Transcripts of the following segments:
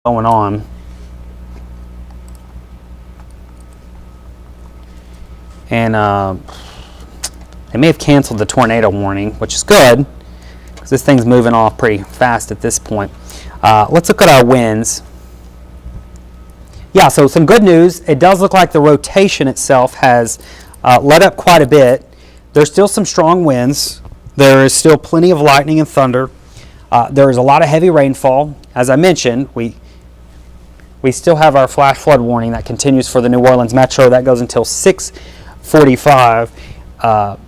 going on. And they may have canceled the tornado warning, which is good because this thing's moving off pretty fast at this point. Let's look at our winds. Yeah, so some good news. It does look like the rotation itself has let up quite a bit. There's still some strong winds. There is still plenty of lightning and thunder. There is a lot of heavy rainfall. As I mentioned, we still have our flash flood warning that continues for the New Orleans Metro. That goes until 6:45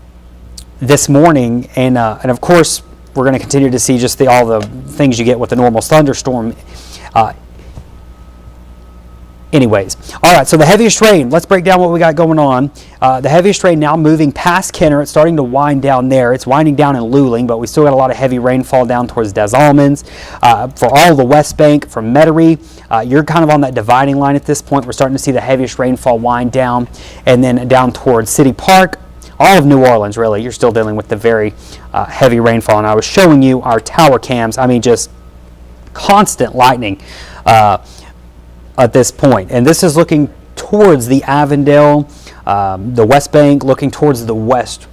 this morning, and of course we're going to continue to see just all the things you get with a normal thunderstorm. Anyways, all right, so the heaviest rain, let's break down what we got going on. The heaviest rain now moving past Kenner. It's starting to wind down there. It's winding down in Luling, but we still got a lot of heavy rainfall down towards Des Allemands. For all the West Bank, from Metairie, you're kind of on that dividing line at this point. We're starting to see the heaviest rainfall wind down, and then down towards City Park. All of New Orleans, really, you're still dealing with the very heavy rainfall. And I was showing you our tower cams. I mean, just constant lightning at this point. And this is looking towards the Avondale, the West Bank, looking towards the west.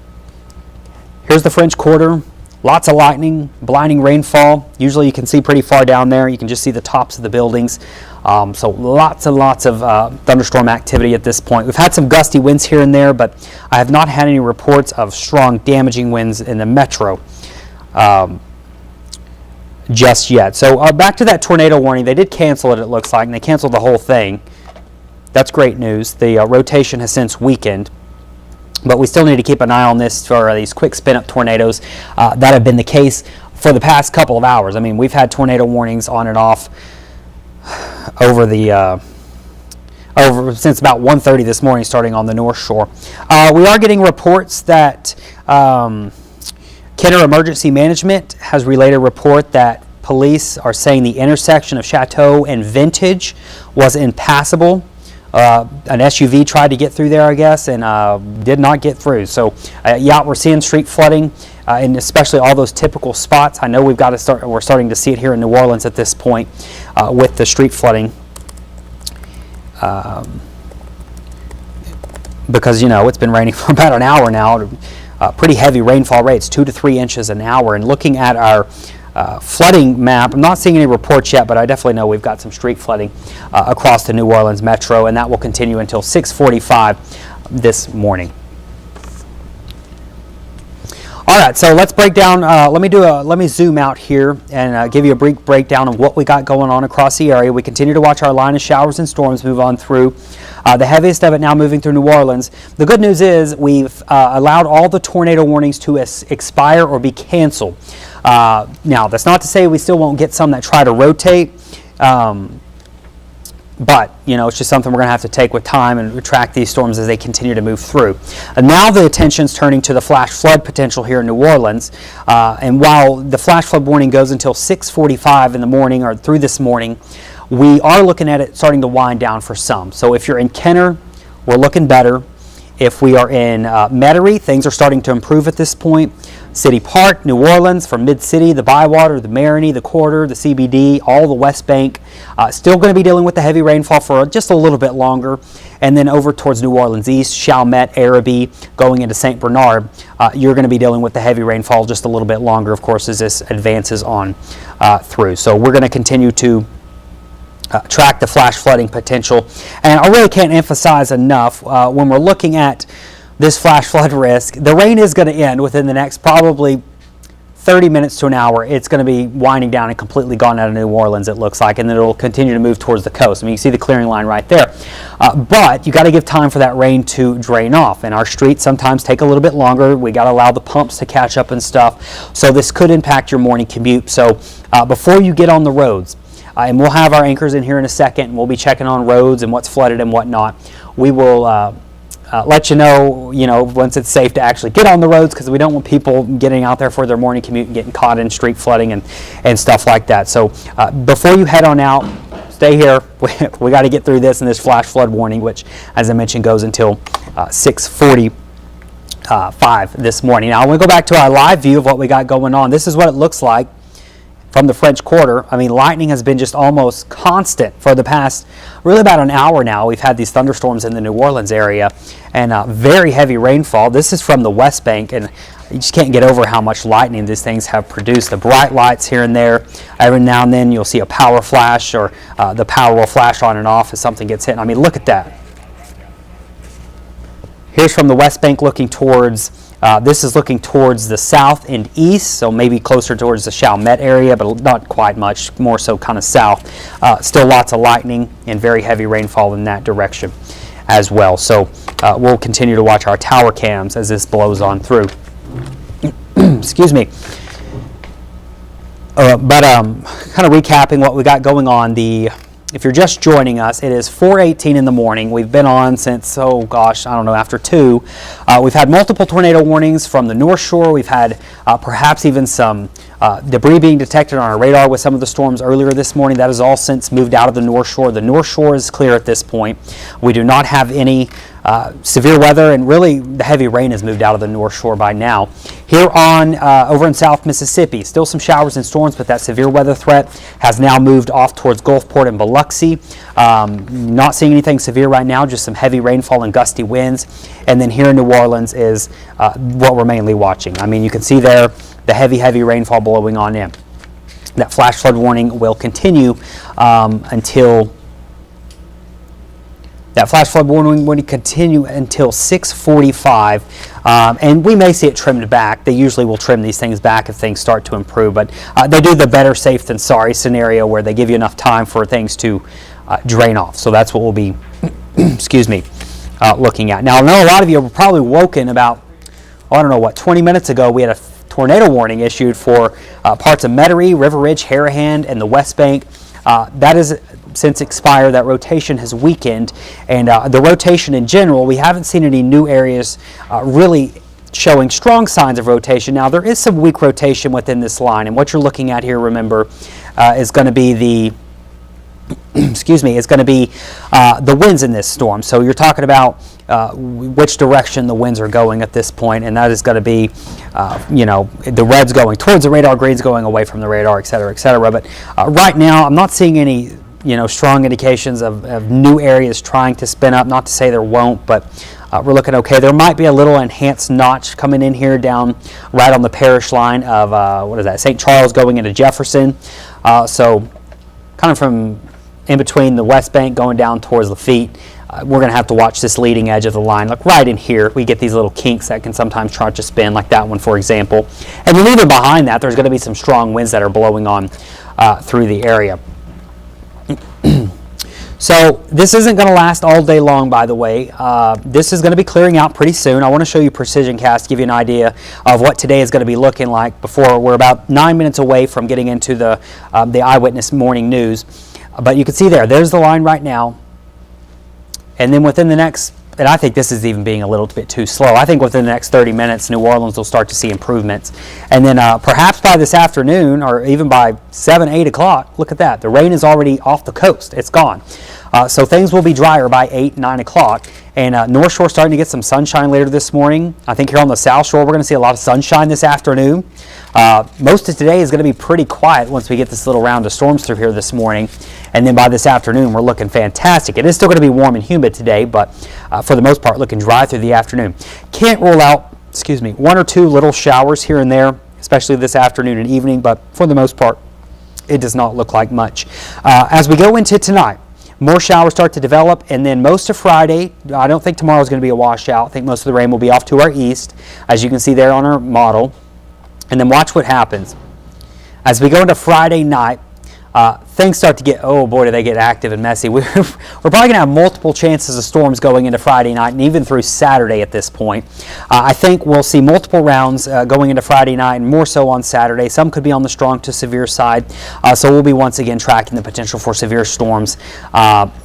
Here's the French Quarter. Lots of lightning, blinding rainfall. Usually you can see pretty far down there. You can just see the tops of the buildings. So lots and lots of thunderstorm activity at this point. We've had some gusty winds here and there, but I have not had any reports of strong damaging winds in the metro just yet. So back to that tornado warning. They did cancel it looks like, and they canceled the whole thing. That's great news. The rotation has since weakened. But we still need to keep an eye on this for these quick spin-up tornadoes that have been the case for the past couple of hours. I mean, we've had tornado warnings on and off over since about 1:30 this morning, starting on the North Shore. We are getting reports that Kenner Emergency Management has relayed a report that police are saying the intersection of Chateau and Vintage was impassable. An SUV tried to get through there, I guess, and did not get through. So, yeah, we're seeing street flooding, and especially all those typical spots. I know we're starting to see it here in New Orleans at this point with the street flooding. Because, it's been raining for about an hour now. Pretty heavy rainfall rates, 2 to 3 inches an hour. And looking at our flooding map, I'm not seeing any reports yet, but I definitely know we've got some street flooding across the New Orleans Metro, and that will continue until 6:45 this morning. All right, so let's break down. Let me zoom out here and give you a brief breakdown of what we got going on across the area. We continue to watch our line of showers and storms move on through. The heaviest of it now moving through New Orleans. The good news is we've allowed all the tornado warnings to expire or be canceled. Now, that's not to say we still won't get some that try to rotate, but, it's just something we're going to have to take with time and track these storms as they continue to move through. And now the attention's turning to the flash flood potential here in New Orleans. And while the flash flood warning goes until 6:45 in the morning or through this morning, we are looking at it starting to wind down for some. So if you're in Kenner, we're looking better. If we are in Metairie, things are starting to improve at this point. City Park, New Orleans, from Mid-City, the Bywater, the Marigny, the Quarter, the CBD, all the West Bank. Still going to be dealing with the heavy rainfall for just a little bit longer. And then over towards New Orleans East, Chalmette, Araby, going into St. Bernard, you're going to be dealing with the heavy rainfall just a little bit longer, of course, as this advances on through. So we're going to continue to track the flash flooding potential. And I really can't emphasize enough when we're looking at this flash flood risk, the rain is going to end within the next probably 30 minutes to an hour. It's going to be winding down and completely gone out of New Orleans, it looks like, and then it'll continue to move towards the coast. I mean, you see the clearing line right there. But you got to give time for that rain to drain off, and our streets sometimes take a little bit longer. We got to allow the pumps to catch up and stuff. So this could impact your morning commute. So before you get on the roads, and we'll have our anchors in here in a second, and we'll be checking on roads and what's flooded and whatnot. We will let you know, once it's safe to actually get on the roads, because we don't want people getting out there for their morning commute and getting caught in street flooding and stuff like that. So before you head on out, stay here. We got to get through this and this flash flood warning, which, as I mentioned, goes until 6:45 this morning. Now, I want to go back to our live view of what we got going on. This is what it looks like from the French Quarter. I mean, lightning has been just almost constant for the past, really about an hour now. We've had these thunderstorms in the New Orleans area and very heavy rainfall. This is from the West Bank, and you just can't get over how much lightning these things have produced. The bright lights here and there. Every now and then you'll see a power flash, or the power will flash on and off as something gets hit. I mean, look at that. Here's from the West Bank looking towards, this is looking towards the south and east, so maybe closer towards the Chalmette area, but not quite much, more so kind of south. Still lots of lightning and very heavy rainfall in that direction as well. So we'll continue to watch our tower cams as this blows on through. Excuse me. But kind of recapping what we got going on, if you're just joining us, it is 4:18 in the morning. We've been on since, oh gosh, I don't know, after 2. We've had multiple tornado warnings from the North Shore. We've had perhaps even some debris being detected on our radar with some of the storms earlier this morning. That has all since moved out of the North Shore. The North Shore is clear at this point. We do not have any severe weather, and really the heavy rain has moved out of the North Shore by now. Here on over in South Mississippi, still some showers and storms, but that severe weather threat has now moved off towards Gulfport and Biloxi. Not seeing anything severe right now, just some heavy rainfall and gusty winds. And then here in New Orleans is what we're mainly watching. I mean, you can see there the heavy rainfall blowing on in. That flash flood warning will continue until That flash flood warning will continue until 6:45, and we may see it trimmed back. They usually will trim these things back if things start to improve, but they do the better safe than sorry scenario where they give you enough time for things to drain off. So that's what we'll be, excuse me, looking at. Now, I know a lot of you were probably woken about, I don't know what, 20 minutes ago. We had a tornado warning issued for parts of Metairie, River Ridge, Harahan, and the West Bank. That is since expired. That rotation has weakened, and the rotation in general, we haven't seen any new areas really showing strong signs of rotation. Now, there is some weak rotation within this line, and what you're looking at here, remember, is going to be the excuse me, is going to be the winds in this storm. So you're talking about which direction the winds are going at this point, and that is going to be, you know, the red's going towards the radar, green's going away from the radar, et cetera, et cetera. But right now, I'm not seeing any, you know, strong indications of new areas trying to spin up. Not to say there won't, but we're looking okay. There might be a little enhanced notch coming in here down right on the parish line of, what is that, St. Charles going into Jefferson. So kind of from in between the West Bank going down towards Lafitte, we're going to have to watch this leading edge of the line. Look right in here. We get these little kinks that can sometimes try to spin, like that one, for example. And then even behind that, there's going to be some strong winds that are blowing on through the area. So this isn't going to last all day long, by the way. This is going to be clearing out pretty soon. I want to show you Precision Cast, give you an idea of what today is going to be looking like before we're about 9 minutes away from getting into the Eyewitness Morning News. But you can see there's the line right now. And then within the next, and I think this is even being a little bit too slow, I think within the next 30 minutes, New Orleans will start to see improvements. And then perhaps by this afternoon, or even by 7, 8 o'clock, look at that. The rain is already off the coast. It's gone. So things will be drier by 8, 9 o'clock. And North Shore starting to get some sunshine later this morning. I think here on the South Shore, we're going to see a lot of sunshine this afternoon. Most of today is going to be pretty quiet once we get this little round of storms through here this morning. And then by this afternoon, we're looking fantastic. It is still going to be warm and humid today, but for the most part, looking dry through the afternoon. Can't rule out, excuse me, 1 or 2 little showers here and there, especially this afternoon and evening, but for the most part, it does not look like much. As we go into tonight, more showers start to develop, and then most of Friday, I don't think tomorrow is going to be a washout. I think most of the rain will be off to our east, as you can see there on our model. And then watch what happens. As we go into Friday night, things start to get, oh boy, do they get active and messy. We're probably going to have multiple chances of storms going into Friday night and even through Saturday at this point. I think we'll see multiple rounds going into Friday night and more so on Saturday. Some could be on the strong to severe side. So we'll be once again tracking the potential for severe storms,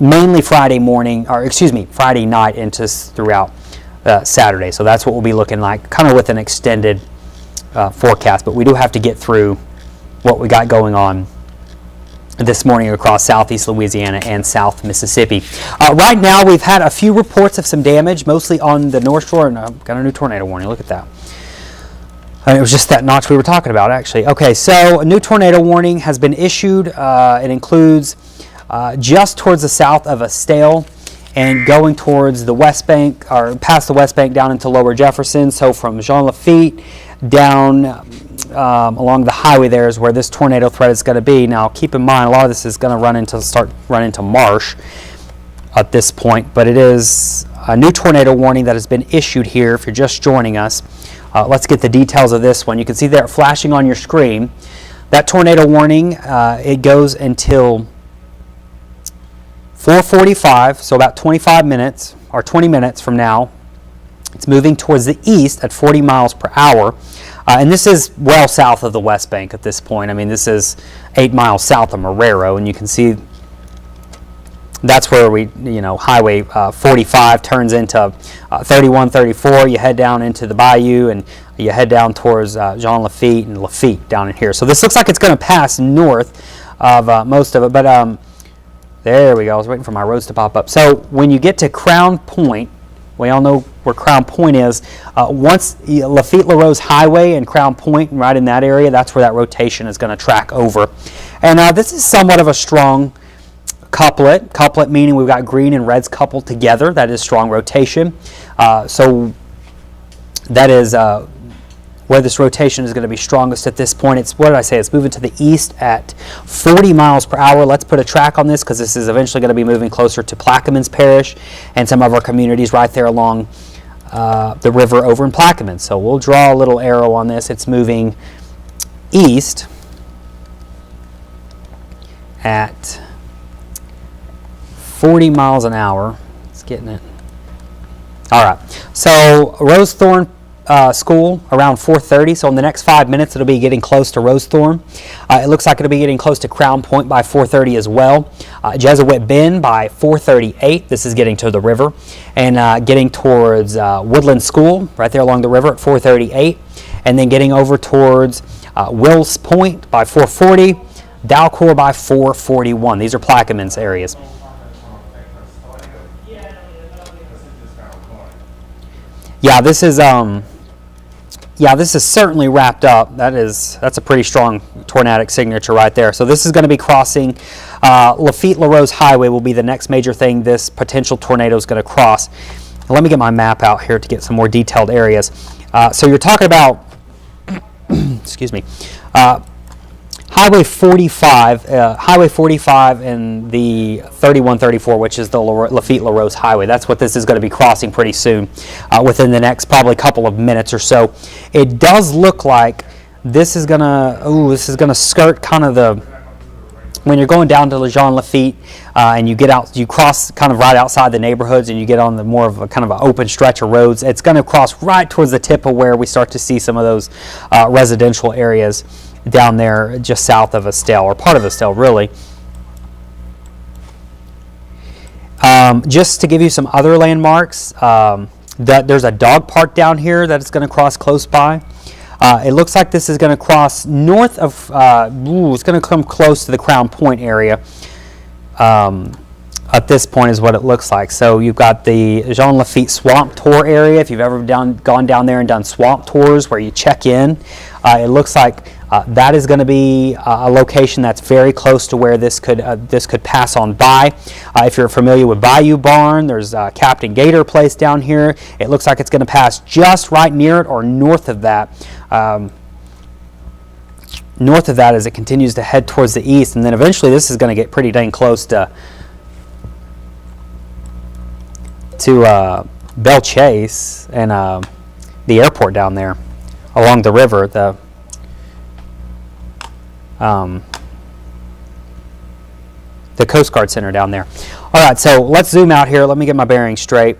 mainly Friday morning, or excuse me, Friday night into throughout Saturday. So that's what we'll be looking like, kind of with an extended forecast. But we do have to get through what we got going on this morning across southeast Louisiana and South Mississippi. Right now, we've had a few reports of some damage, mostly on the North Shore, and got a new tornado warning. Look at that. It was just that notch we were talking about, actually. Okay, so a new tornado warning has been issued. It includes just towards the south of Estelle and going towards the West Bank, or past the West Bank down into Lower Jefferson. So from Jean Lafitte down along the highway there is where this tornado threat is going to be. Now, keep in mind, a lot of this is going to start running into marsh at this point, but it is a new tornado warning that has been issued here if you're just joining us. Let's get the details of this one. You can see there flashing on your screen. That tornado warning, it goes until 4:45, so about 25 minutes or 20 minutes from now. It's moving towards the east at 40 miles per hour. And this is well south of the West Bank at this point. I mean, this is 8 miles south of Marrero, and you can see that's where Highway 45 turns into 31, 34. You head down into the bayou, and you head down towards Jean Lafitte and Lafitte down in here. So this looks like it's going to pass north of most of it, but there we go. I was waiting for my roads to pop up. So when you get to Crown Point, we all know where Crown Point is. Once Lafitte-LaRose Highway and Crown Point, right in that area, that's where that rotation is going to track over. And this is somewhat of a strong couplet meaning we've got green and reds coupled together. That is strong rotation. So that is where this rotation is going to be strongest at this point. It's, what did I say? It's moving to the east at 40 miles per hour. Let's put a track on this because this is eventually going to be moving closer to Plaquemines Parish and some of our communities right there along the river over in Plaquemines. So we'll draw a little arrow on this. It's moving east at 40 miles an hour. It's getting it. All right. So Rosethorn School around 4:30. So in the next 5 minutes, it'll be getting close to Rosethorn. It looks like it'll be getting close to Crown Point by 4:30 as well. Jesuit Bend by 4:38. This is getting to the river, and getting towards Woodland School right there along the river at 4:38, and then getting over towards Wills Point by 4:40. Dalcour by 4:41. These are Plaquemines areas. Yeah, this is certainly wrapped up. That's a pretty strong tornadic signature right there. So this is going to be crossing Lafitte-LaRose Highway will be the next major thing this potential tornado is going to cross. Let me get my map out here to get some more detailed areas. So you're talking about, excuse me, Highway 45 and the 3134, which is the Lafitte-LaRose Highway. That's what this is going to be crossing pretty soon, within the next probably couple of minutes or so. It does look like this is going to skirt kind of when you're going down to Jean Lafitte, and you cross kind of right outside the neighborhoods, and you get on the more of a kind of an open stretch of roads. It's going to cross right towards the tip of where we start to see some of those residential areas down there just south of Estelle, or part of Estelle really. Just to give you some other landmarks, there's a dog park down here that it's going to cross close by. It looks like this is going to cross north of, it's going to come close to the Crown Point area. At this point is what it looks like. So you've got the Jean Lafitte Swamp Tour area. If you've ever gone down there and done swamp tours where you check in, it looks like that is going to be a location that's very close to where this could pass on by. If you're familiar with Bayou Barn, there's Captain Gator Place down here. It looks like it's going to pass just right near it or north of that. North of that as it continues to head towards the east, and then eventually this is going to get pretty dang close to Belle Chase and the airport down there along the river. The Coast Guard Center down there. All right, so let's zoom out here. Let me get my bearings straight.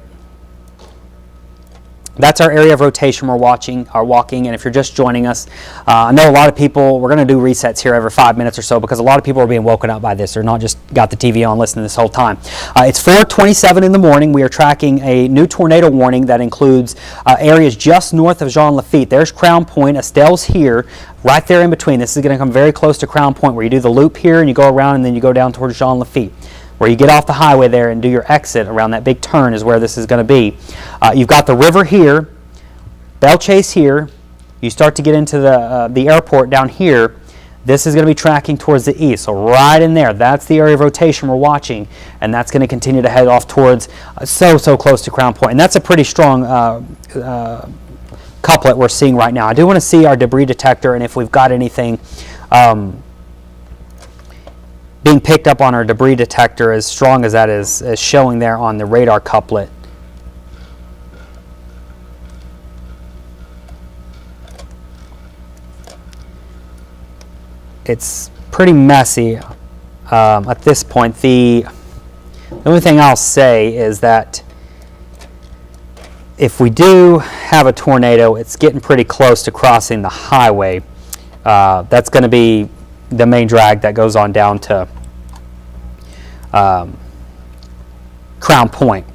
That's our area of rotation we're walking, and if you're just joining us, I know a lot of people, we're going to do resets here every 5 minutes or so because a lot of people are being woken up by this. They're not just got the TV on listening this whole time. It's 4:27 in the morning. We are tracking a new tornado warning that includes areas just north of Jean Lafitte. There's Crown Point. Estelle's here, right there in between. This is going to come very close to Crown Point where you do the loop here and you go around and then you go down towards Jean Lafitte. Where you get off the highway there and do your exit around that big turn is where this is going to be. You've got the river here, Belle Chase here, you start to get into the airport down here, this is going to be tracking towards the east. So right in there, that's the area of rotation we're watching, and that's going to continue to head off towards so close to Crown Point. And that's a pretty strong couplet we're seeing right now. I do want to see our debris detector and if we've got anything being picked up on our debris detector as strong as that is showing there on the radar couplet. It's pretty messy at this point. The only thing I'll say is that if we do have a tornado, it's getting pretty close to crossing the highway. That's going to be the main drag that goes on down to Crown Point,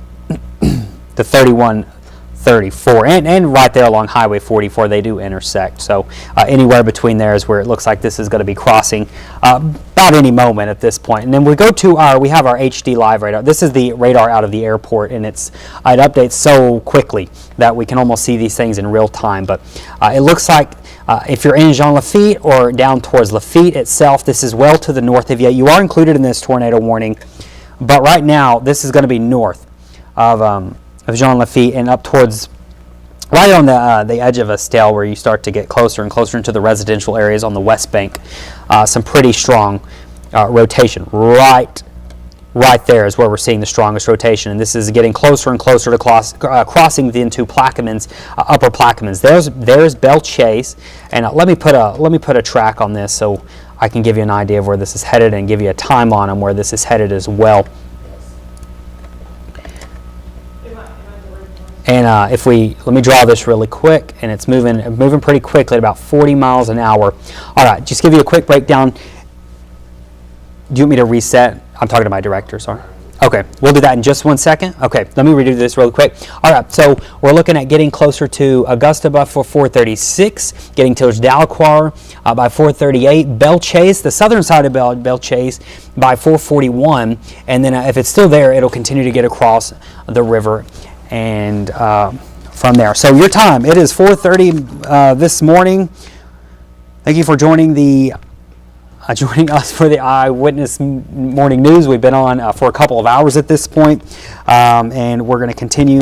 the 3134, and right there along Highway 44, they do intersect. So anywhere between there is where it looks like this is going to be crossing about any moment at this point. And then we go to we have our HD live radar. This is the radar out of the airport, and it updates so quickly that we can almost see these things in real time. But it looks like if you're in Jean Lafitte or down towards Lafitte itself, this is well to the north of you. You are included in this tornado warning, but right now this is going to be north of Jean Lafitte and up towards right on the edge of Estelle, where you start to get closer and closer into the residential areas on the west bank. Some pretty strong rotation. Right there is where we're seeing the strongest rotation, and this is getting closer and closer to crossing into Plaquemines, Upper Plaquemines. There's Belle Chase, and let me put a track on this so I can give you an idea of where this is headed and give you a time on where this is headed as well. And let me draw this really quick, and it's moving pretty quickly at about 40 miles an hour. All right, just give you a quick breakdown. Do you want me to reset? I'm talking to my director, sorry. Okay, we'll do that in just 1 second. Okay, let me redo this really quick. All right, so we're looking at getting closer to Augusta by 436, getting to Dalquar by 438, Belle Chase, the southern side of Belle Chase by 441, and then if it's still there, it'll continue to get across the river and from there. So your time, it is 4:30 this morning. Thank you for joining us for the Eyewitness Morning News. We've been on for a couple of hours at this point, and we're going to continue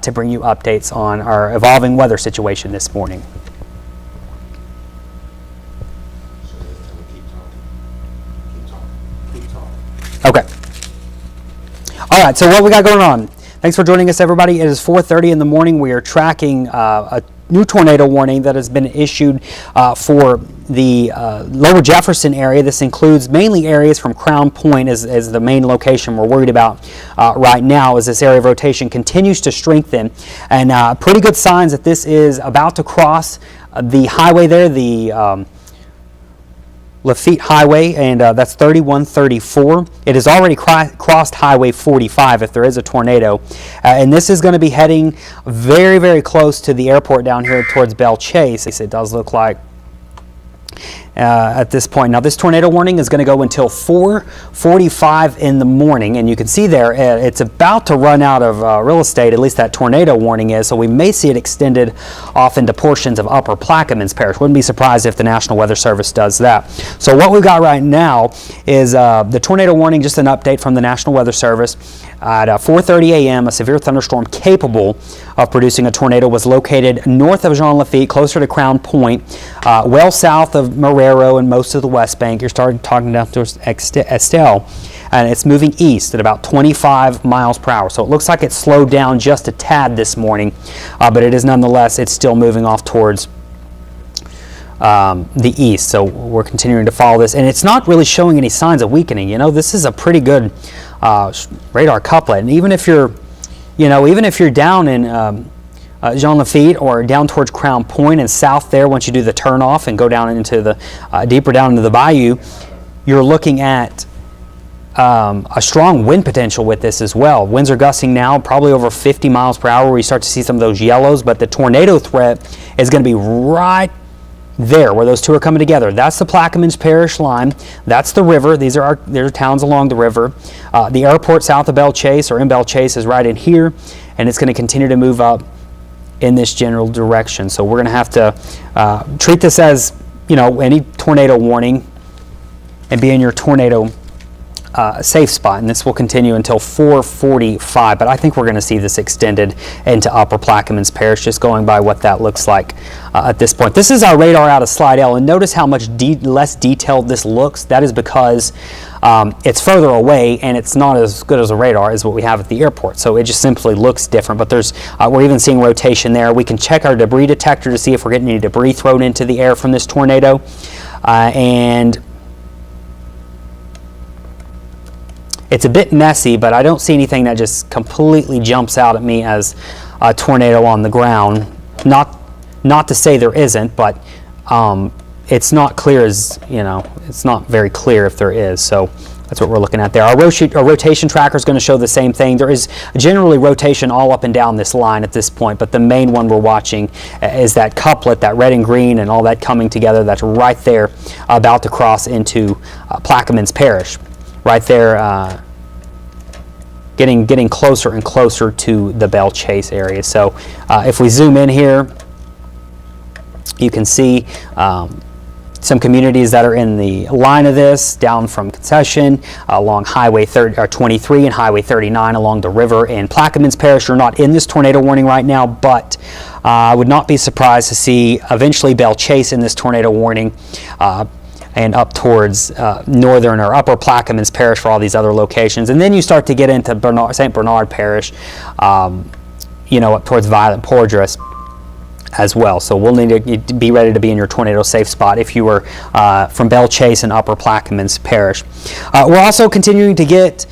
to bring you updates on our evolving weather situation this morning. Okay. All right, so what we got going on? Thanks for joining us, everybody. It is 4:30 in the morning. We are tracking a new tornado warning that has been issued for the lower Jefferson area. This includes mainly areas from Crown Point as the main location we're worried about right now as this area of rotation continues to strengthen. And pretty good signs that this is about to cross the highway there, the Lafitte Highway, and that's 3134. It has already crossed Highway 45 if there is a tornado. And this is going to be heading very, very close to the airport down here towards Belle Chase. It does look like at this point. Now this tornado warning is going to go until 4:45 in the morning, and you can see there it's about to run out of real estate, at least that tornado warning is, so we may see it extended off into portions of Upper Plaquemines Parish. Wouldn't be surprised if the National Weather Service does that. So what we've got right now is the tornado warning, just an update from the National Weather Service. At 4:30 a.m., a severe thunderstorm capable of producing a tornado was located north of Jean Lafitte, closer to Crown Point, well south of Marrero and most of the West Bank. You're starting talking down towards Estelle, and it's moving east at about 25 miles per hour. So it looks like it slowed down just a tad this morning, but it is nonetheless, it's still moving off towards the east. So we're continuing to follow this, and it's not really showing any signs of weakening. You know, this is a pretty good radar couplet, and even if you're down in Jean Lafitte or down towards Crown Point and south there, once you do the turnoff and go down into the deeper down into the bayou, you're looking at a strong wind potential with this as well. Winds are gusting now probably over 50 miles per hour where you start to see some of those yellows, but the tornado threat is going to be right there where those two are coming together. That's the Plaquemines Parish line. That's the river. These are towns along the river. The airport south of Belle Chase or in Belle Chase is right in here, and it's going to continue to move up in this general direction. So we're going to have to treat this as, any tornado warning and be in your tornado safe spot, and this will continue until 4:45, but I think we're going to see this extended into Upper Plaquemines Parish, just going by what that looks like at this point. This is our radar out of Slide L, and notice how much less detailed this looks. That is because it's further away, and it's not as good as a radar as what we have at the airport, so it just simply looks different. But we're even seeing rotation there. We can check our debris detector to see if we're getting any debris thrown into the air from this tornado, and it's a bit messy, but I don't see anything that just completely jumps out at me as a tornado on the ground. Not to say there isn't, but it's not clear as, it's not very clear if there is. So that's what we're looking at there. Our rotation tracker is going to show the same thing. There is generally rotation all up and down this line at this point, but the main one we're watching is that couplet, that red and green and all that coming together. That's right there, about to cross into Plaquemines Parish. Right there, getting closer and closer to the Belle Chase area. So if we zoom in here, you can see some communities that are in the line of this, down from Concession, along Highway 23 and Highway 39 along the river in Plaquemines Parish are not in this tornado warning right now, but I would not be surprised to see eventually Belle Chase in this tornado warning, and up towards northern or Upper Plaquemines Parish for all these other locations. And then you start to get into St. Bernard Parish, up towards Violet Porgerous as well. So we'll need to be ready to be in your tornado safe spot if you were from Belle Chase and Upper Plaquemines Parish. We're also continuing to get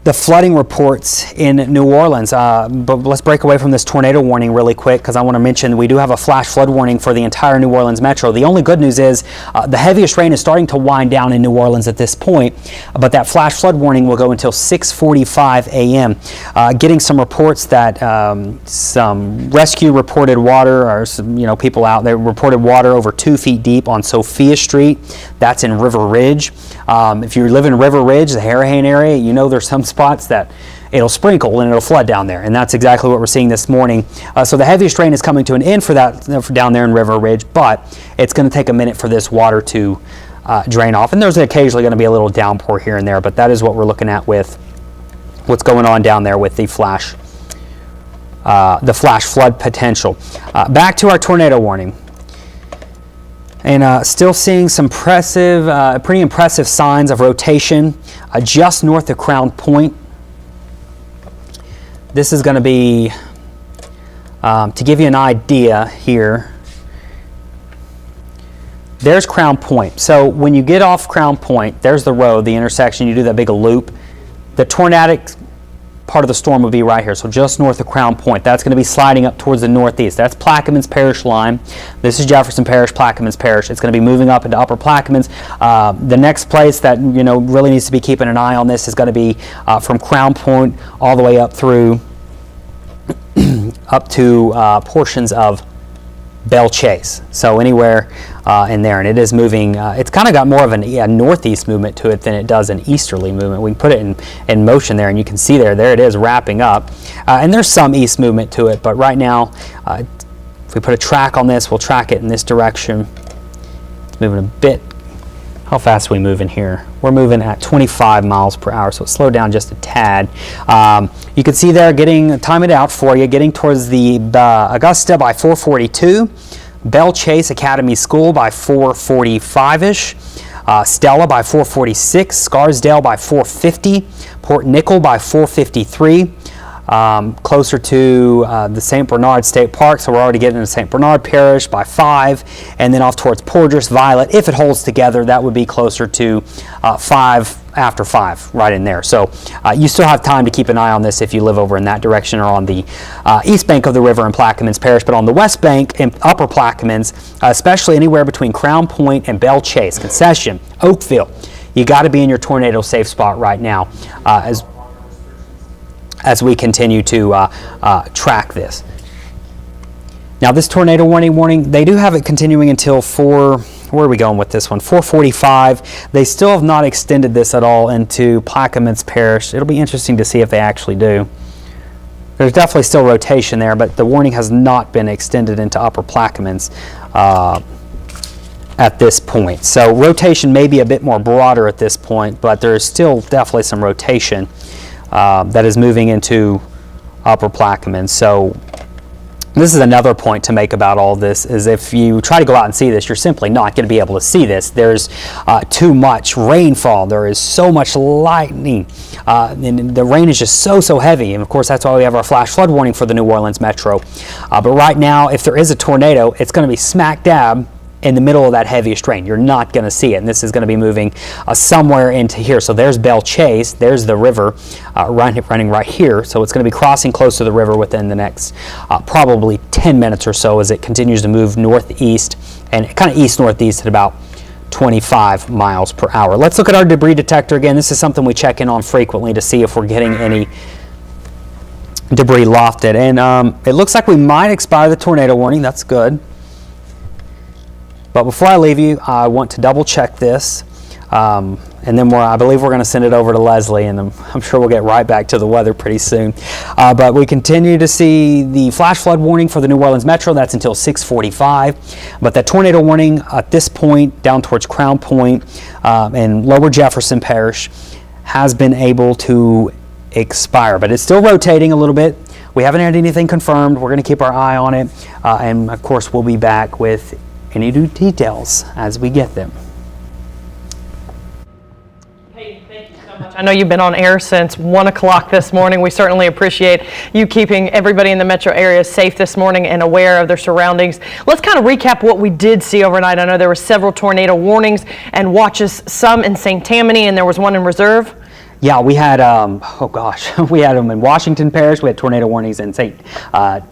the flooding reports in New Orleans, but let's break away from this tornado warning really quick, because I want to mention we do have a flash flood warning for the entire New Orleans metro. The only good news is the heaviest rain is starting to wind down in New Orleans at this point, but that flash flood warning will go until 6:45 a.m. Getting some reports that some rescue reported water, or some, people out there reported water over 2 feet deep on Sophia Street. That's in River Ridge. If you live in River Ridge, the Harahan area, there's some spots that it'll sprinkle and it'll flood down there, and that's exactly what we're seeing this morning. So the heaviest rain is coming to an end for that down there in River Ridge, but it's going to take a minute for this water to drain off, and there's occasionally going to be a little downpour here and there, but that is what we're looking at with what's going on down there with the flash flood potential. Back to our tornado warning. And still seeing some pretty impressive signs of rotation just north of Crown Point. This is going to be, to give you an idea here, there's Crown Point. So when you get off Crown Point, there's the road, the intersection, you do that big loop. The tornadic part of the storm will be right here, so just north of Crown Point. That's going to be sliding up towards the northeast. That's Plaquemines Parish line. This is Jefferson Parish, Plaquemines Parish. It's going to be moving up into Upper Plaquemines. The next place that really needs to be keeping an eye on this is going to be from Crown Point all the way up through up to portions of Belle Chase. So anywhere in there, and it is moving. It's kind of got more of a northeast movement to it than it does an easterly movement. We can put it in motion there, and you can see there it is wrapping up. And there's some east movement to it, but right now, if we put a track on this, we'll track it in this direction. It's moving a bit. How fast are we moving here? We're moving at 25 miles per hour, so it slowed down just a tad. You can see there, time it out for you, getting towards the Augusta by 4:42, Belle Chase Academy School by 4:45-ish, Stella by 4:46, Scarsdale by 4:50, Port Nickel by 4:53. Closer to the St. Bernard State Park, so we're already getting into St. Bernard Parish by 5, and then off towards Porgerous, Violet. If it holds together, that would be closer to 5 after 5, right in there. So you still have time to keep an eye on this if you live over in that direction or on the east bank of the river in Plaquemines Parish, but on the west bank in Upper Plaquemines, especially anywhere between Crown Point and Belle Chase, Concession, Oakville, you got to be in your tornado safe spot right now as we continue to track this. Now this tornado warning, they do have it continuing until where are we going with this one? 4:45. They still have not extended this at all into Plaquemines Parish. It'll be interesting to see if they actually do. there's definitely still rotation there, but the warning has not been extended into Upper Plaquemines at this point. So rotation may be a bit more broader at this point, but there is still definitely some rotation that is moving into Upper Plaquemines. So this is another point to make about all this, is if you try to go out and see this, you're simply not going to be able to see this. There's too much rainfall. There is so much lightning. And the rain is just so heavy. And of course, that's why we have our flash flood warning for the New Orleans metro. But right now, if there is a tornado, it's going to be smack dab in the middle of that heaviest rain. You're not going to see it, and this is going to be moving somewhere into here. So there's Belle Chase, there's the river running right here. So it's going to be crossing close to the river within the next probably 10 minutes or so as it continues to move northeast and kind of east-northeast at about 25 miles per hour. Let's look at our debris detector again. This is something we check in on frequently to see if we're getting any debris lofted. And it looks like we might expire the tornado warning. That's good. But before I leave you, I want to double check this, and then I believe we're going to send it over to Leslie, and I'm sure we'll get right back to the weather pretty soon. But we continue to see the flash flood warning for the New Orleans metro. That's until 6:45. But that tornado warning at this point down towards Crown Point and Lower Jefferson Parish has been able to expire, but it's still rotating a little bit. We haven't had anything confirmed. We're going to keep our eye on it, and of course we'll be back with any new details as we get them. Hey, thank you so much. I know you've been on air since 1 o'clock this morning. We certainly appreciate you keeping everybody in the metro area safe this morning and aware of their surroundings. Let's kind of recap what we did see overnight. I know there were several tornado warnings and watches, some in St. Tammany, and there was one in Reserve. Yeah, we had, we had them in Washington Parish. We had tornado warnings in St.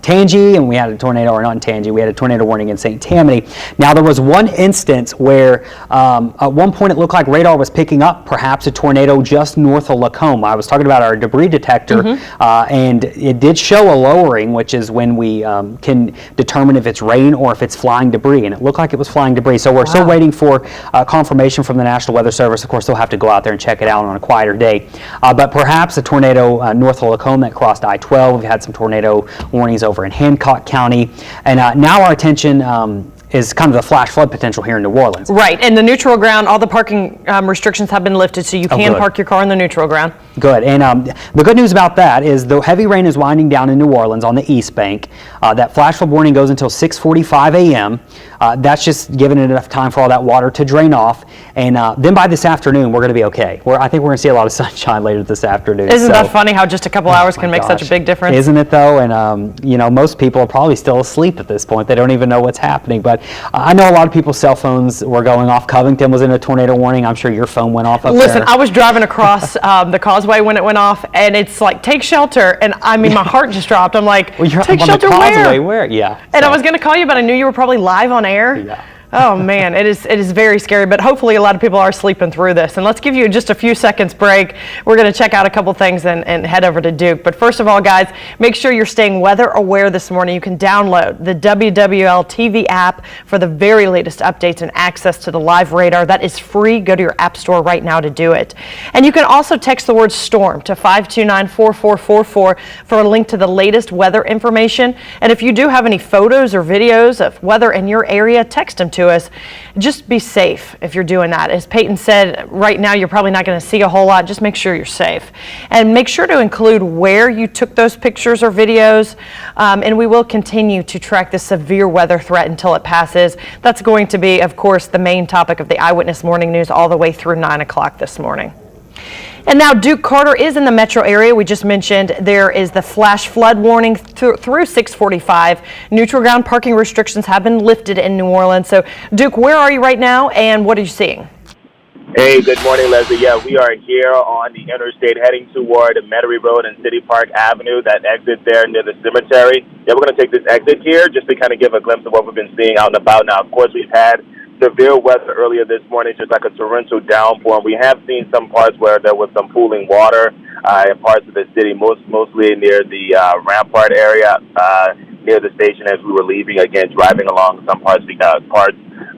Tangi, and we had a tornado, or not in Tangi, we had a tornado warning in St. Tammany. Now, there was one instance where at one point it looked like radar was picking up perhaps a tornado just north of Lacombe. I was talking about our debris detector, and it did show a lowering, which is when we can determine if it's rain or if it's flying debris, and it looked like it was flying debris. So we're still waiting for confirmation from the National Weather Service. Of course, they'll have to go out there and check it out on a quieter day. But perhaps a tornado north of Lacombe that crossed I-12. We've had some tornado warnings over in Hancock County. And now our attention is kind of the flash flood potential here in New Orleans. Right, and the neutral ground, all the parking restrictions have been lifted, so you can park your car in the neutral ground. Good, and the good news about that is the heavy rain is winding down in New Orleans on the East Bank. That flash flood warning goes until 6:45 a.m. That's just giving it enough time for all that water to drain off, and then by this afternoon we're going to be okay. I think we're going to see a lot of sunshine later this afternoon. Isn't that funny how just a couple hours can make such a big difference? Isn't it though? And most people are probably still asleep at this point. They don't even know what's happening. But I know a lot of people's cell phones were going off. Covington was in a tornado warning. I'm sure your phone went off up there. Listen, I was driving across the causeway when it went off, and it's like, take shelter. And I mean, my heart just dropped. I'm like, take shelter where? Yeah. And I was going to call you, but I knew you were probably live on air. Yeah. Oh man, it is very scary, but hopefully a lot of people are sleeping through this. And let's give you just a few seconds break. We're going to check out a couple things and head over to Duke. But first of all, guys, make sure you're staying weather aware this morning. You can download the WWL TV app for the very latest updates and access to the live radar. That is free. Go to your app store right now to do it. And you can also text the word storm to 529-4444 for a link to the latest weather information. And if you do have any photos or videos of weather in your area, text them to us. Just be safe if you're doing that. As Peyton said, right now you're probably not going to see a whole lot. Just make sure you're safe. And make sure to include where you took those pictures or videos. And we will continue to track the severe weather threat until it passes. That's going to be, of course, the main topic of the Eyewitness Morning News all the way through 9 o'clock this morning. And now Duke Carter is in the metro area. We just mentioned there is the flash flood warning through 6:45. Neutral ground parking restrictions have been lifted in New Orleans. So Duke, where are you right now and what are you seeing? Hey, good morning, Leslie. Yeah, we are here on the interstate heading toward Metairie Road and City Park Avenue, that exit there near the cemetery. Yeah, we're going to take this exit here just to kind of give a glimpse of what we've been seeing out and about. Now, of course, we've had severe weather earlier this morning, just like a torrential downpour. And we have seen some parts where there was some pooling water in parts of the city, mostly near the Rampart area, near the station as we were leaving. Again, driving along some parts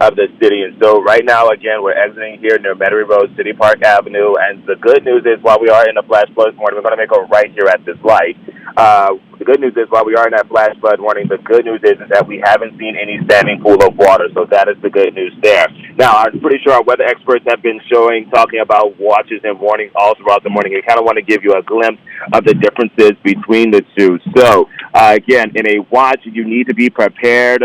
of the city. And so right now, again, we're exiting here near Metairie Road, City Park Avenue. And the good news is, while we are in the flash flood warning, we're going to make a right here at this light. The good news is, while we are in that flash flood warning, the good news is that we haven't seen any standing pool of water. So that is the good news there. Now, I'm pretty sure our weather experts have been talking about watches and warnings all throughout the morning. I kind of want to give you a glimpse of the differences between the two. So, again, in a watch, you need to be prepared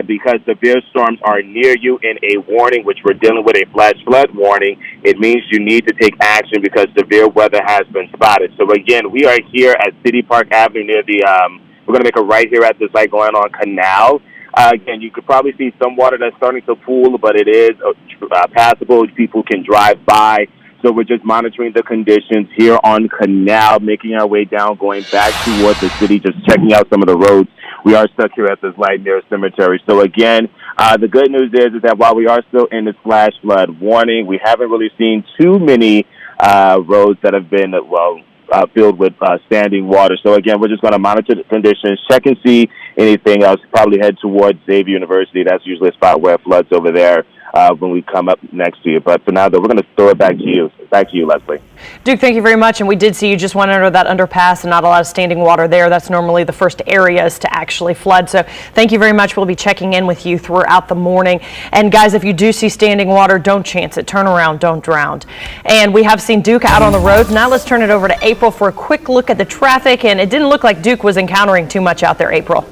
because severe storms are near you. In a warning, which we're dealing with a flash flood warning, it means you need to take action because severe weather has been spotted. So, again, we are here at City Park Avenue near the, we're going to make a right here at this light going on Canal. Again, you could probably see some water that's starting to pool, but it is passable. People can drive by. So we're just monitoring the conditions here on Canal, making our way down, going back towards the city, just checking out some of the roads. We are stuck here at this light near a cemetery. So again, the good news is that while we are still in this flash flood warning, we haven't really seen too many roads that have been, filled with standing water. So again, we're just going to monitor the conditions, check and see anything else, probably head towards Xavier University. That's usually a spot where it floods over there when we come up next to you. But for now, though, we're going to throw it back to you. Back to you, Leslie. Duke, thank you very much. And we did see you just went under that underpass and not a lot of standing water there. That's normally the first areas to actually flood. So thank you very much. We'll be checking in with you throughout the morning. And guys, if you do see standing water, don't chance it. Turn around, don't drown. And we have seen Duke out on the roads. Now let's turn it over to April for a quick look at the traffic. And it didn't look like Duke was encountering too much out there, April.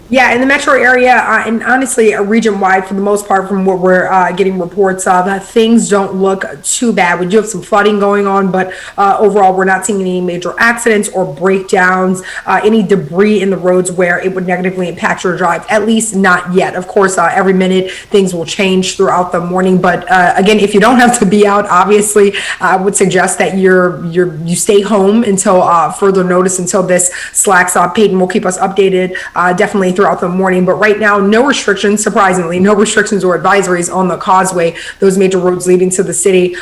Yeah, in the metro area, and honestly, region-wide for the most part, from what we're getting reports of, things don't look too bad. We do have some flooding going on, but overall, we're not seeing any major accidents or breakdowns, any debris in the roads where it would negatively impact your drive, at least not yet. Of course, every minute things will change throughout the morning, but again, if you don't have to be out, obviously, I would suggest that you stay home until further notice, until this slacks up. Peyton will keep us updated, definitely throughout the morning, but right now, no restrictions, surprisingly, no restrictions or advisories on the causeway. Those major roads leading to the city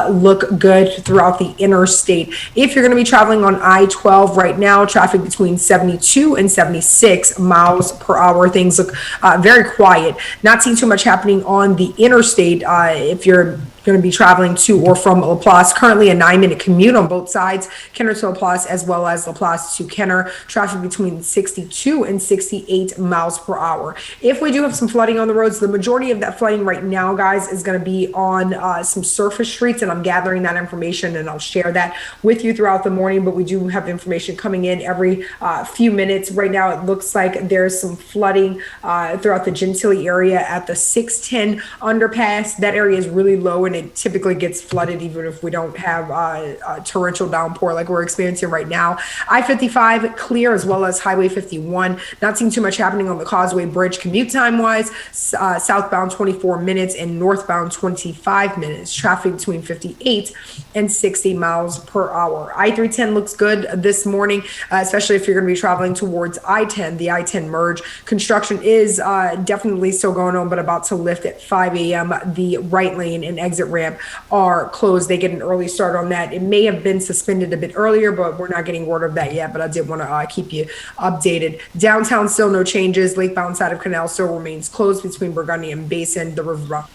look good throughout the interstate. If you're going to be traveling on I-12 right now, traffic between 72 and 76 miles per hour. Things look very quiet. Not seeing too much happening on the interstate. If you're going to be traveling to or from Laplace. Currently a 9-minute commute on both sides, Kenner to Laplace as well as Laplace to Kenner. Traffic between 62 and 68 miles per hour. If we do have some flooding on the roads, the majority of that flooding right now, guys, is going to be on some surface streets, and I'm gathering that information and I'll share that with you throughout the morning, but we do have information coming in every few minutes. Right now, it looks like there's some flooding throughout the Gentilly area at the 610 underpass. That area is really low and it typically gets flooded even if we don't have a torrential downpour like we're experiencing right now. I-55 clear, as well as Highway 51. Not seeing too much happening on the Causeway Bridge commute time wise. Southbound 24 minutes and northbound 25 minutes. Traffic between 58 and 60 miles per hour. I-310 looks good this morning, especially if you're going to be traveling towards I-10, the I-10 merge. Construction is definitely still going on, but about to lift at 5 a.m. The right lane and exit ramp are closed. They get an early start on that. It may have been suspended a bit earlier, but we're not getting word of that yet, but I did want to keep you updated. Downtown, still no changes. Lakebound side of Canal still remains closed between Burgundy and Basin. The river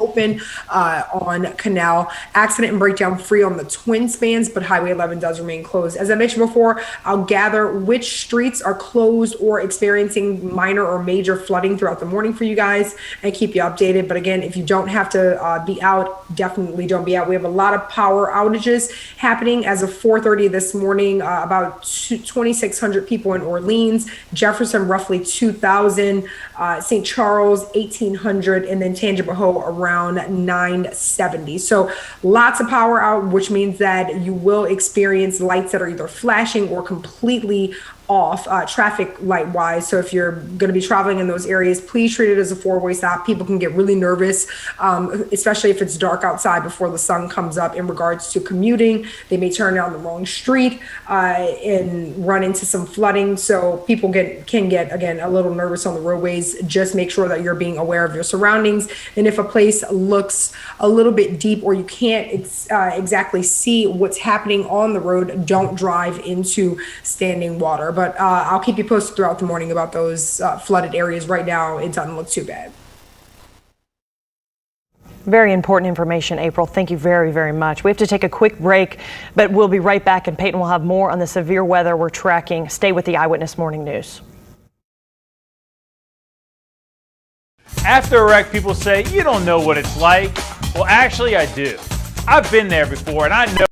open on Canal. Accident and breakdown free on the twin spans, but Highway 11 does remain closed. As I mentioned before, I'll gather which streets are closed or experiencing minor or major flooding throughout the morning for you guys and keep you updated. But again, if you don't have to be out, definitely don't be out. We have a lot of power outages happening as of 4:30 this morning. About 2,600 people in Orleans, Jefferson roughly 2,000, St. Charles 1,800, and then Tangipahoa around 970. So lots of power out, which means that you will experience lights that are either flashing or completely off traffic light wise. So if you're going to be traveling in those areas, please treat it as a four-way stop. People can get really nervous, especially if it's dark outside before the sun comes up in regards to commuting. They may turn down the wrong street and run into some flooding. So people can get, again, a little nervous on the roadways. Just make sure that you're being aware of your surroundings. And if a place looks a little bit deep or you can't exactly see what's happening on the road, don't drive into standing water. But I'll keep you posted throughout the morning about those flooded areas. Right now, it doesn't look too bad. Very important information, April. Thank you very, very much. We have to take a quick break, but we'll be right back, and Peyton will have more on the severe weather we're tracking. Stay with the Eyewitness Morning News. After a wreck, people say, you don't know what it's like. Well, actually, I do. I've been there before, and I know.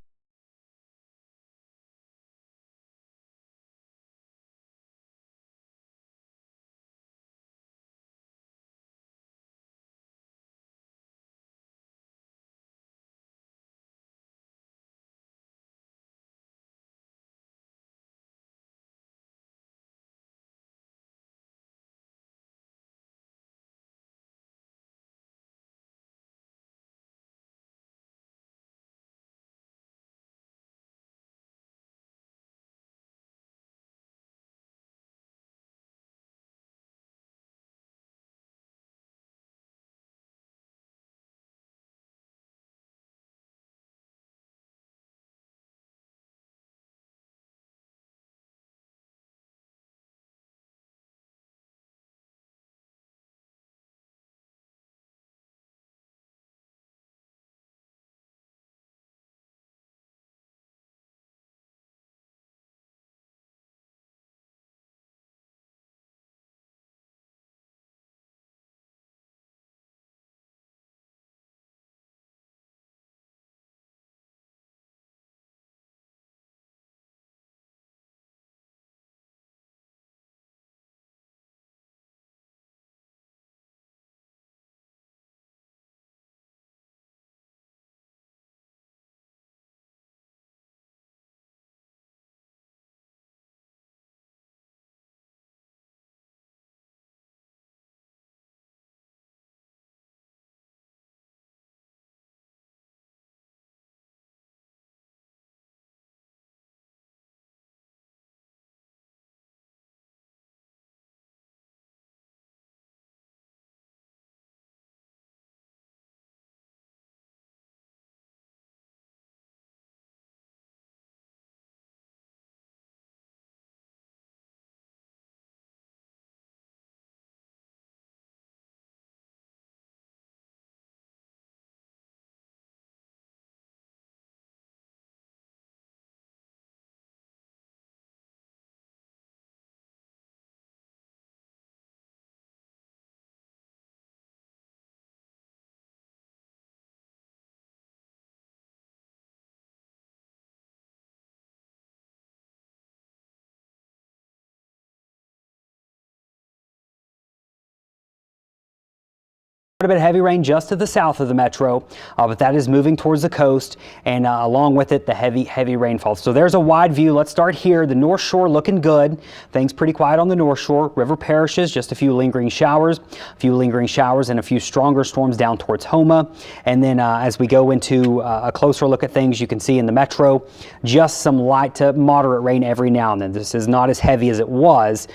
Quite a bit of heavy rain just to the south of the metro, but that is moving towards the coast, and along with it, the heavy rainfall. So there's a wide view. Let's start here. The North Shore looking good. Things pretty quiet on the North Shore. River parishes, just a few lingering showers, and a few stronger storms down towards Houma. And then as we go into a closer look at things, you can see in the metro, just some light to moderate rain every now and then. This is not as heavy as it was,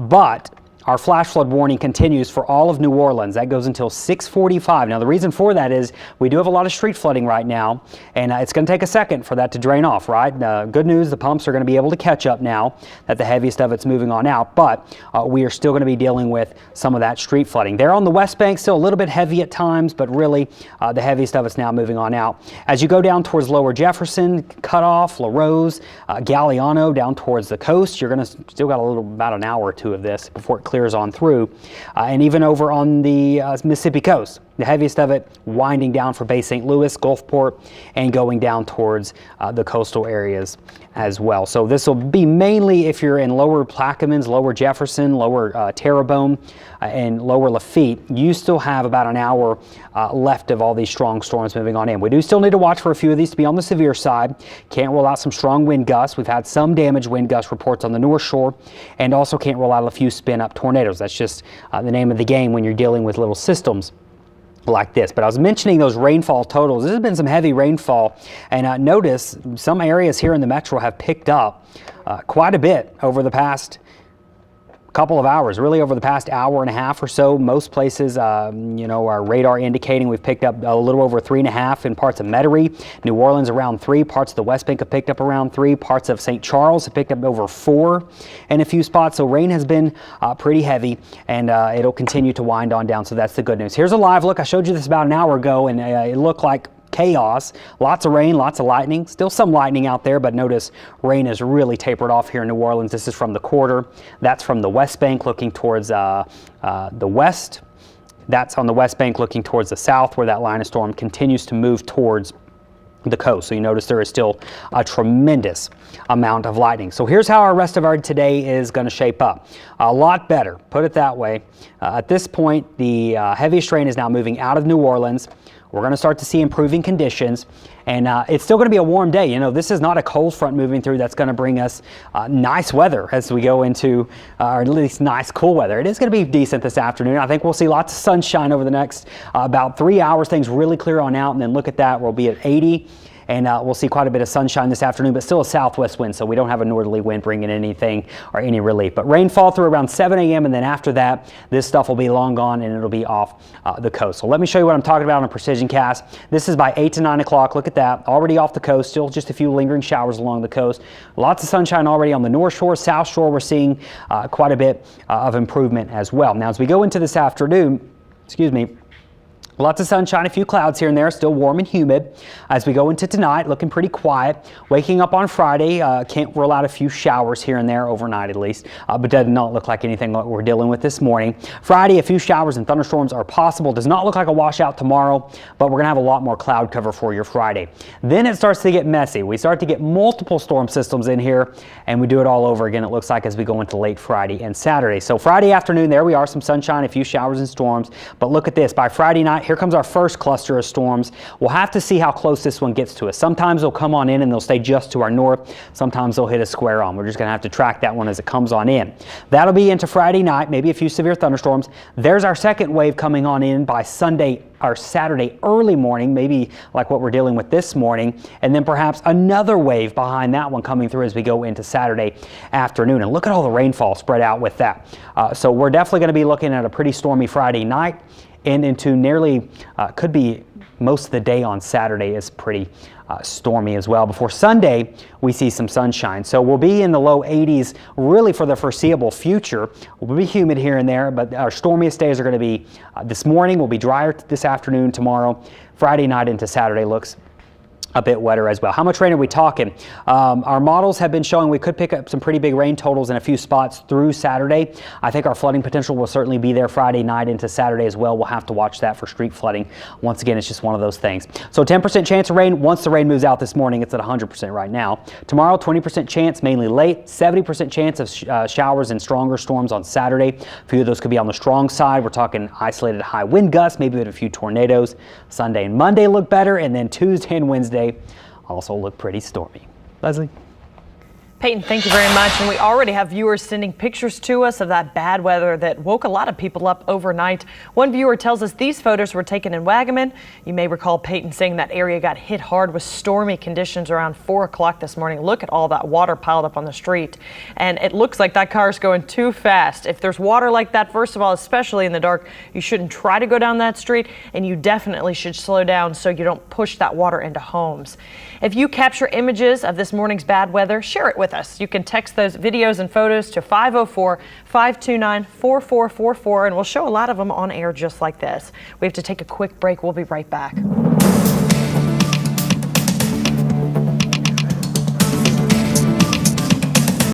but our flash flood warning continues for all of New Orleans. That goes until 6:45. Now, the reason for that is we do have a lot of street flooding right now, and it's going to take a second for that to drain off, right? Good news, the pumps are going to be able to catch up now that the heaviest of it's moving on out, but we are still going to be dealing with some of that street flooding. There on the West Bank, still a little bit heavy at times, but really the heaviest of it's now moving on out. As you go down towards Lower Jefferson, Cutoff, La Rose, Galliano, down towards the coast, you're going to still got about an hour or two of this before it clears on through, and even over on the Mississippi coast, the heaviest of it winding down for Bay St. Louis, Gulfport, and going down towards the coastal areas as well. So this will be mainly if you're in Lower Plaquemines, Lower Jefferson, Lower Terrebonne, and Lower Lafitte. You still have about an hour left of all these strong storms moving on in. We do still need to watch for a few of these to be on the severe side. Can't rule out some strong wind gusts. We've had some damage wind gust reports on the North Shore, and also can't rule out a few spin-up tornadoes. That's just the name of the game when you're dealing with little systems like this. But I was mentioning those rainfall totals. This has been some heavy rainfall, and notice some areas here in the metro have picked up quite a bit over the past couple of hours, really over the past hour and a half or so. Most places, our radar indicating we've picked up a little over 3.5 in parts of Metairie. New Orleans around 3. Parts of the West Bank have picked up around 3. Parts of St. Charles have picked up over 4 in a few spots. So rain has been pretty heavy, and it'll continue to wind on down. So that's the good news. Here's a live look. I showed you this about an hour ago, and it looked like chaos. Lots of rain, lots of lightning. Still some lightning out there, but notice rain is really tapered off here in New Orleans. This is from the quarter. That's from the West Bank looking towards the west. That's on the West Bank looking towards the south, where that line of storm continues to move towards the coast. So you notice there is still a tremendous amount of lightning. So here's how our rest of our today is going to shape up. A lot better, put it that way. At this point, the heaviest rain is now moving out of New Orleans. We're going to start to see improving conditions, and it's still going to be a warm day. You know, this is not a cold front moving through that's going to bring us nice weather as we go into, or at least nice cool weather. It is going to be decent this afternoon. I think we'll see lots of sunshine over the next about 3 hours. Things really clear on out, and then look at that. We'll be at 80. And we'll see quite a bit of sunshine this afternoon, but still a southwest wind, so we don't have a northerly wind bringing anything or any relief. But rainfall through around 7 a.m., and then after that, this stuff will be long gone and it'll be off the coast. So let me show you what I'm talking about on a precision cast. This is by 8 to 9 o'clock. Look at that. Already off the coast, still just a few lingering showers along the coast. Lots of sunshine already on the north shore. South shore, we're seeing quite a bit of improvement as well. Now, as we go into this afternoon, lots of sunshine, a few clouds here and there, still warm and humid. As we go into tonight, looking pretty quiet. Waking up on Friday, can't rule out a few showers here and there, overnight at least, but does not look like anything like we're dealing with this morning. Friday, a few showers and thunderstorms are possible. Does not look like a washout tomorrow, but we're going to have a lot more cloud cover for your Friday. Then it starts to get messy. We start to get multiple storm systems in here, and we do it all over again, it looks like, as we go into late Friday and Saturday. So Friday afternoon, there we are, some sunshine, a few showers and storms, but look at this. By Friday night, here comes our first cluster of storms. We'll have to see how close this one gets to us. Sometimes they'll come on in and they'll stay just to our north. Sometimes they'll hit us square on. We're just going to have to track that one as it comes on in. That'll be into Friday night, maybe a few severe thunderstorms. There's our second wave coming on in by Sunday or Saturday early morning, maybe like what we're dealing with this morning, and then perhaps another wave behind that one coming through as we go into Saturday afternoon. And look at all the rainfall spread out with that. So we're definitely going to be looking at a pretty stormy Friday night, and into nearly, could be most of the day on Saturday is pretty stormy as well. Before Sunday, we see some sunshine. So we'll be in the low 80s really for the foreseeable future. We'll be humid here and there, but our stormiest days are going to be this morning. We'll be drier this afternoon, tomorrow. Friday night into Saturday looks a bit wetter as well. How much rain are we talking? Our models have been showing we could pick up some pretty big rain totals in a few spots through Saturday. I think our flooding potential will certainly be there Friday night into Saturday as well. We'll have to watch that for street flooding. Once again, it's just one of those things. So 10% chance of rain. Once the rain moves out this morning, it's at 100% right now. Tomorrow, 20% chance, mainly late. 70% chance of showers and stronger storms on Saturday. A few of those could be on the strong side. We're talking isolated high wind gusts, maybe with a few tornadoes. Sunday and Monday look better, and then Tuesday and Wednesday also look pretty stormy. Leslie? Peyton, thank you very much. And we already have viewers sending pictures to us of that bad weather that woke a lot of people up overnight. One viewer tells us these photos were taken in Wagaman. You may recall Peyton saying that area got hit hard with stormy conditions around 4 o'clock this morning. Look at all that water piled up on the street. And it looks like that car is going too fast. If there's water like that, first of all, especially in the dark, you shouldn't try to go down that street, and you definitely should slow down so you don't push that water into homes. If you capture images of this morning's bad weather, share it with us. You can text those videos and photos to 504-529-4444, and we'll show a lot of them on air just like this. We have to take a quick break. We'll be right back.